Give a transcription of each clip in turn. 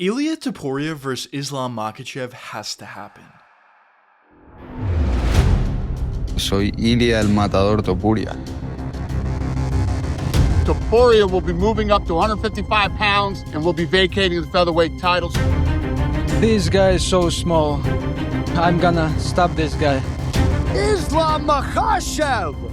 Ilia Topuria vs Islam Makhachev has to happen. Soy Ilia el Matador Topuria. Topuria will be moving up to 155 pounds and will be vacating the featherweight titles. This guy is so small. I'm gonna stop this guy. Islam Makhachev!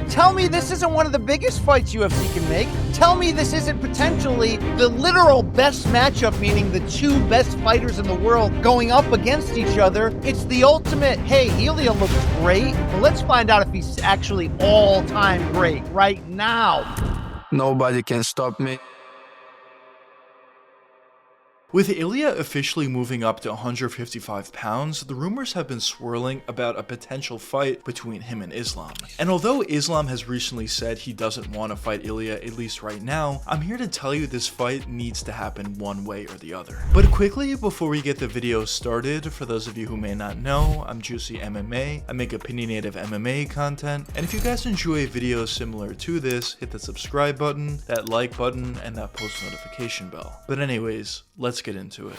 Tell me this isn't one of the biggest fights UFC can make. Tell me this isn't potentially the literal best matchup, meaning the two best fighters in the world going up against each other. It's the ultimate, hey, Ilia looks great, but let's find out if he's actually all-time great right now. Nobody can stop me. With Ilia officially moving up to 155 pounds, the rumors have been swirling about a potential fight between him and Islam. And although Islam has recently said he doesn't want to fight Ilia, at least right now, I'm here to tell you this fight needs to happen one way or the other. But quickly, before we get the video started, for those of you who may not know, I'm JuicyMMA. I make opinionative MMA content, and if you guys enjoy videos similar to this, hit the subscribe button, that like button, and that post notification bell. But anyways, let's get into it.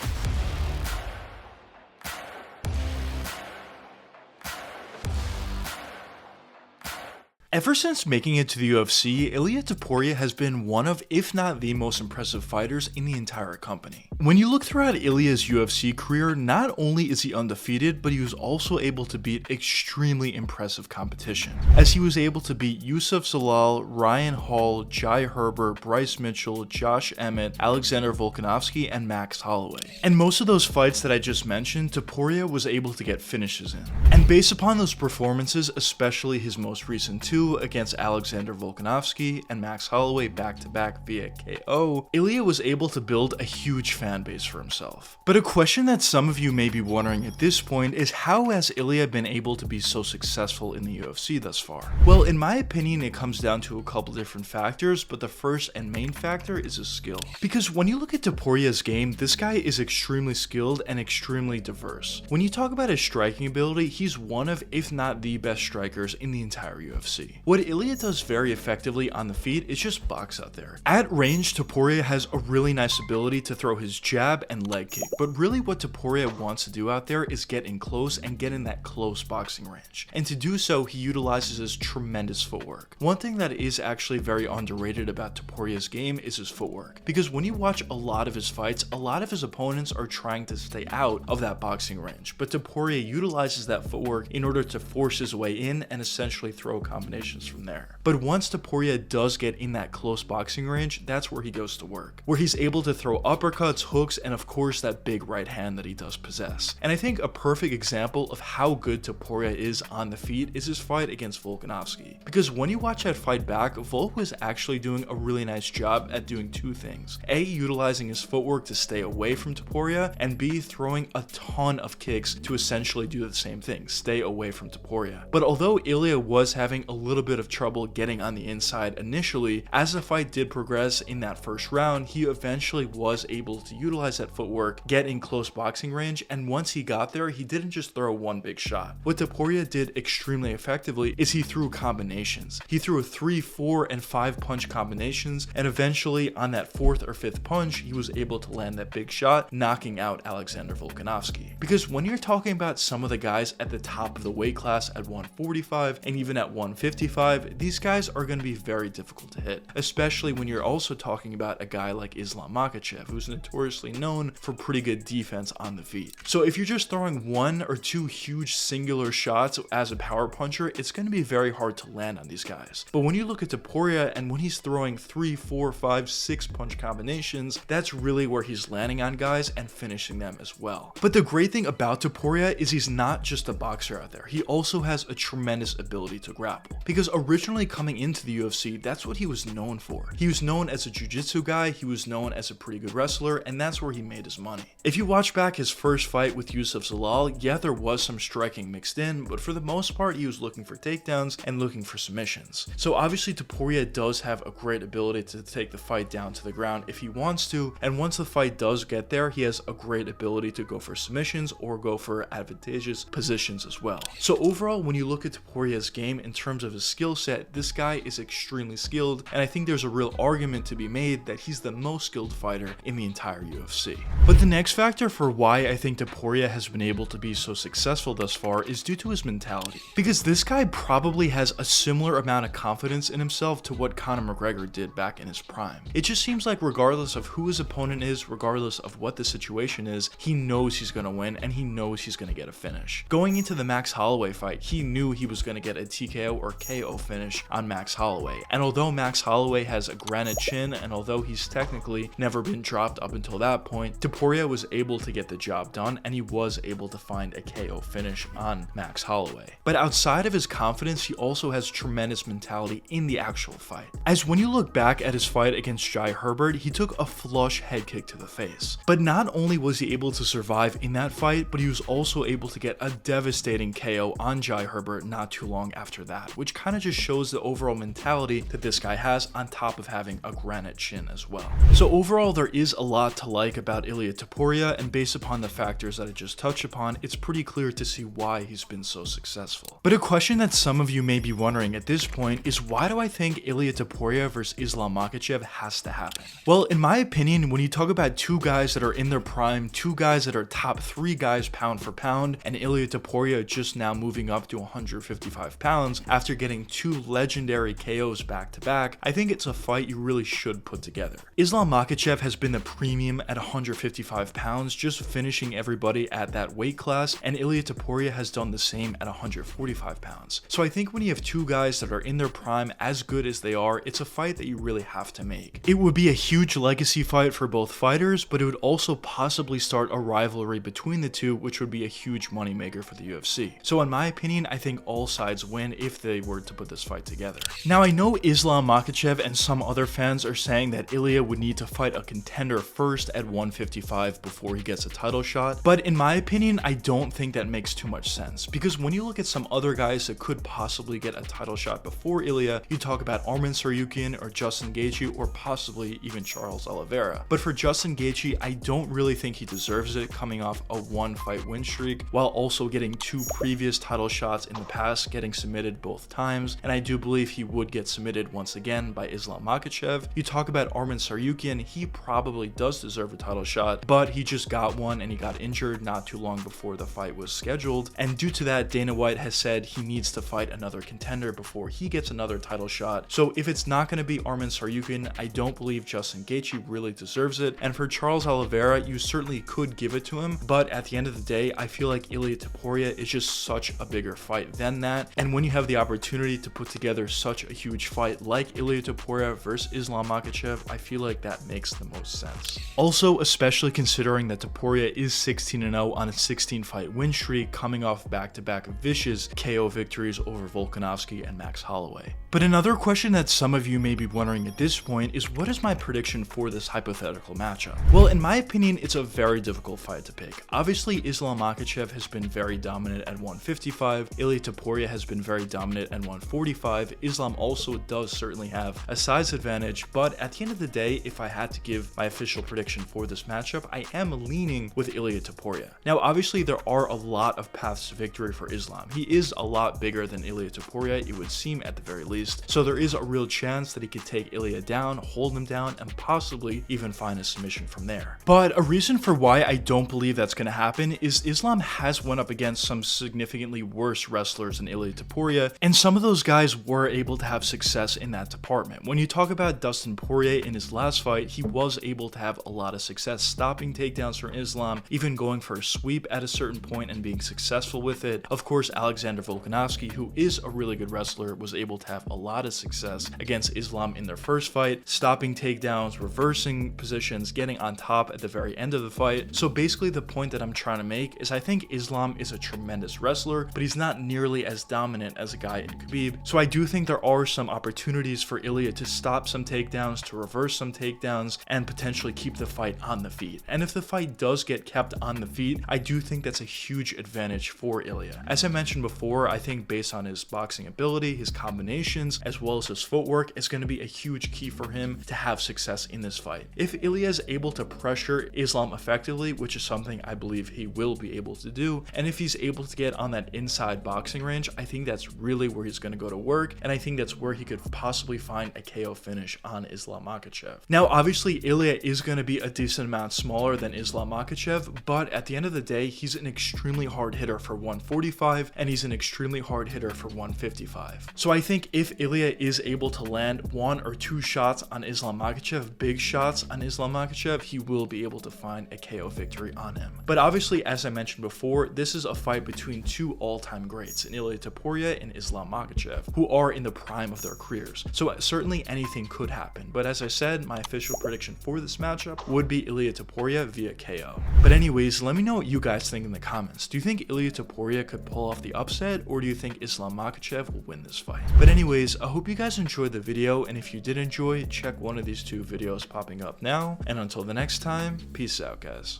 Ever since making it to the UFC, Ilia Topuria has been one of, if not the most impressive fighters in the entire company. When you look throughout Ilia's UFC career, not only is he undefeated, but he was also able to beat extremely impressive competition, as he was able to beat Youssef Zalal, Ryan Hall, Jai Herbert, Bryce Mitchell, Josh Emmett, Alexander Volkanovski, and Max Holloway. And most of those fights that I just mentioned, Topuria was able to get finishes in. And based upon those performances, especially his most recent two, against Alexander Volkanovski and Max Holloway back-to-back via KO, Ilia was able to build a huge fan base for himself. But a question that some of you may be wondering at this point is, how has Ilia been able to be so successful in the UFC thus far? Well, in my opinion, it comes down to a couple different factors, but the first and main factor is his skill. Because when you look at Topuria's game, this guy is extremely skilled and extremely diverse. When you talk about his striking ability, he's one of, if not the best strikers in the entire UFC. What Ilia does very effectively on the feet is just box out there. At range, Topuria has a really nice ability to throw his jab and leg kick, but really what Topuria wants to do out there is get in close and get in that close boxing range. And to do so, he utilizes his tremendous footwork. One thing that is actually very underrated about Topuria's game is his footwork, because when you watch a lot of his fights, a lot of his opponents are trying to stay out of that boxing range, but Topuria utilizes that footwork in order to force his way in and essentially throw combinations from there. But once Topuria does get in that close boxing range, that's where he goes to work, where he's able to throw uppercuts, hooks, and of course that big right hand that he does possess. And I think a perfect example of how good Topuria is on the feet is his fight against Volkanovski. Because when you watch that fight back, Volk was actually doing a really nice job at doing two things. A, utilizing his footwork to stay away from Topuria, and B, throwing a ton of kicks to essentially do the same thing, stay away from Topuria. But although Ilia was having a little bit of trouble getting on the inside initially, as the fight did progress in that first round, he eventually was able to utilize that footwork, get in close boxing range, and once he got there, he didn't just throw one big shot. What Topuria did extremely effectively is he threw combinations. He threw 3, 4, and 5 punch combinations, and eventually on that 4th or 5th punch, he was able to land that big shot, knocking out Alexander Volkanovski. Because when you're talking about some of the guys at the top of the weight class at 145 and even at 155, these guys are going to be very difficult to hit, especially when you're also talking about a guy like Islam Makhachev, who's notoriously known for pretty good defense on the feet. So if you're just throwing 1 or 2 huge singular shots as a power puncher, it's going to be very hard to land on these guys. But when you look at Topuria and when he's throwing 3, 4, 5, 6 punch combinations, that's really where he's landing on guys and finishing them as well. But the great thing about Topuria is he's not just a boxer out there. He also has a tremendous ability to grapple. Because originally coming into the UFC, that's what he was known for. He was known as a jiu-jitsu guy, he was known as a pretty good wrestler, and that's where he made his money. If you watch back his first fight with Youssef Zalal, yeah, there was some striking mixed in, but for the most part, he was looking for takedowns and looking for submissions. So obviously Topuria does have a great ability to take the fight down to the ground if he wants to, and once the fight does get there, he has a great ability to go for submissions or go for advantageous positions as well. So overall, when you look at Topuria's game in terms of his his skill set, this guy is extremely skilled, and I think there's a real argument to be made that he's the most skilled fighter in the entire UFC. But the next factor for why I think Topuria has been able to be so successful thus far is due to his mentality. Because this guy probably has a similar amount of confidence in himself to what Conor McGregor did back in his prime. It just seems like regardless of who his opponent is, regardless of what the situation is, he knows he's going to win and he knows he's going to get a finish. Going into the Max Holloway fight, he knew he was going to get a TKO or KO finish on Max Holloway. And although Max Holloway has a granite chin, and although he's technically never been dropped up until that point, Topuria was able to get the job done and he was able to find a KO finish on Max Holloway. But outside of his confidence, he also has tremendous mentality in the actual fight. As when you look back at his fight against Jai Herbert, he took a flush head kick to the face. But not only was he able to survive in that fight, but he was also able to get a devastating KO on Jai Herbert not too long after that, which kind of just shows the overall mentality that this guy has on top of having a granite chin as well. So overall, there is a lot to like about Ilia Topuria, and based upon the factors that I just touched upon, it's pretty clear to see why he's been so successful. But a question that some of you may be wondering at this point is, why do I think Ilia Topuria versus Islam Makhachev has to happen? Well, in my opinion, when you talk about two guys that are in their prime, two guys that are top 3 guys pound for pound, and Ilia Topuria just now moving up to 155 pounds after getting 2 legendary KOs back to back, I think it's a fight you really should put together. Islam Makhachev has been the premium at 155 pounds, just finishing everybody at that weight class, and Ilia Topuria has done the same at 145 pounds. So I think when you have two guys that are in their prime as good as they are, it's a fight that you really have to make. It would be a huge legacy fight for both fighters, but it would also possibly start a rivalry between the two, which would be a huge moneymaker for the UFC. So in my opinion, I think all sides win if they were to put this fight together. Now I know Islam Makhachev and some other fans are saying that Ilia would need to fight a contender first at 155 before he gets a title shot, but in my opinion, I don't think that makes too much sense, because when you look at some other guys that could possibly get a title shot before Ilia, you talk about Arman Tsarukyan or Justin Gaethje or possibly even Charles Oliveira. But for Justin Gaethje, I don't really think he deserves it, coming off a 1-fight win streak while also getting 2 previous title shots in the past, getting submitted both times, and I do believe he would get submitted once again by Islam Makhachev. You talk about Arman Tsarukyan, he probably does deserve a title shot, but he just got one and he got injured not too long before the fight was scheduled, and due to that, Dana White has said he needs to fight another contender before he gets another title shot. So if it's not going to be Arman Tsarukyan, I don't believe Justin Gaethje really deserves it, and for Charles Oliveira, you certainly could give it to him, but at the end of the day, I feel like Ilia Topuria is just such a bigger fight than that, and when you have the opportunity to put together such a huge fight like Ilia Topuria versus Islam Makhachev, I feel like that makes the most sense. Also, especially considering that Topuria is 16-0 on a 16-fight win streak, coming off back-to-back vicious KO victories over Volkanovski and Max Holloway. But another question that some of you may be wondering at this point is, what is my prediction for this hypothetical matchup? Well, in my opinion, it's a very difficult fight to pick. Obviously, Islam Makhachev has been very dominant at 155, Ilia Topuria has been very dominant at 145, Islam also does certainly have a size advantage, but at the end of the day, if I had to give my official prediction for this matchup, I am leaning with Ilia Topuria. Now, obviously, there are a lot of paths to victory for Islam. He is a lot bigger than Ilia Topuria, it would seem at the very least, so there is a real chance that he could take Ilia down, hold him down, and possibly even find a submission from there. But a reason for why I don't believe that's going to happen is Islam has went up against some significantly worse wrestlers than Ilia Topuria, and some of those guys were able to have success in that department. When you talk about Dustin Poirier in his last fight, he was able to have a lot of success stopping takedowns from Islam, even going for a sweep at a certain point and being successful with it. Of course, Alexander Volkanovski, who is a really good wrestler, was able to have a lot of success against Islam in their first fight, stopping takedowns, reversing positions, getting on top at the very end of the fight. So basically the point that I'm trying to make is I think Islam is a tremendous wrestler, but he's not nearly as dominant as a guy in Khabib. So I do think there are some opportunities for Ilia to stop some takedowns, to reverse some takedowns, and potentially keep the fight on the feet. And if the fight does get kept on the feet, I do think that's a huge advantage for Ilia. As I mentioned before, I think based on his boxing ability, his combinations, as well as his footwork, is going to be a huge key for him to have success in this fight. If Ilia is able to pressure Islam effectively, which is something I believe he will be able to do, and if he's able to get on that inside boxing range, I think that's really where he's going to go to work, and I think that's where he could possibly find a KO finish on Islam Makhachev. Now, obviously, Ilia is going to be a decent amount smaller than Islam Makhachev, but at the end of the day, he's an extremely hard hitter for 145, and he's an extremely hard hitter for 155. So I think if Ilia is able to land 1 or 2 shots on Islam Makhachev, big shots on Islam Makhachev, he will be able to find a KO victory on him. But obviously, as I mentioned before, this is a fight between 2 all-time greats, in Ilia Topuria and Islam Makhachev, who are in the prime of their careers. So certainly anything could happen. But as I said, my official prediction for this matchup would be Ilia Topuria via KO. But anyways, let me know what you guys think in the comments. Do you think Ilia Topuria could pull off the upset, or do you think Islam Makhachev will win this fight? But anyways, I hope you guys enjoyed the video, and if you did enjoy, check one of these 2 videos popping up now. And until the next time, peace out, guys.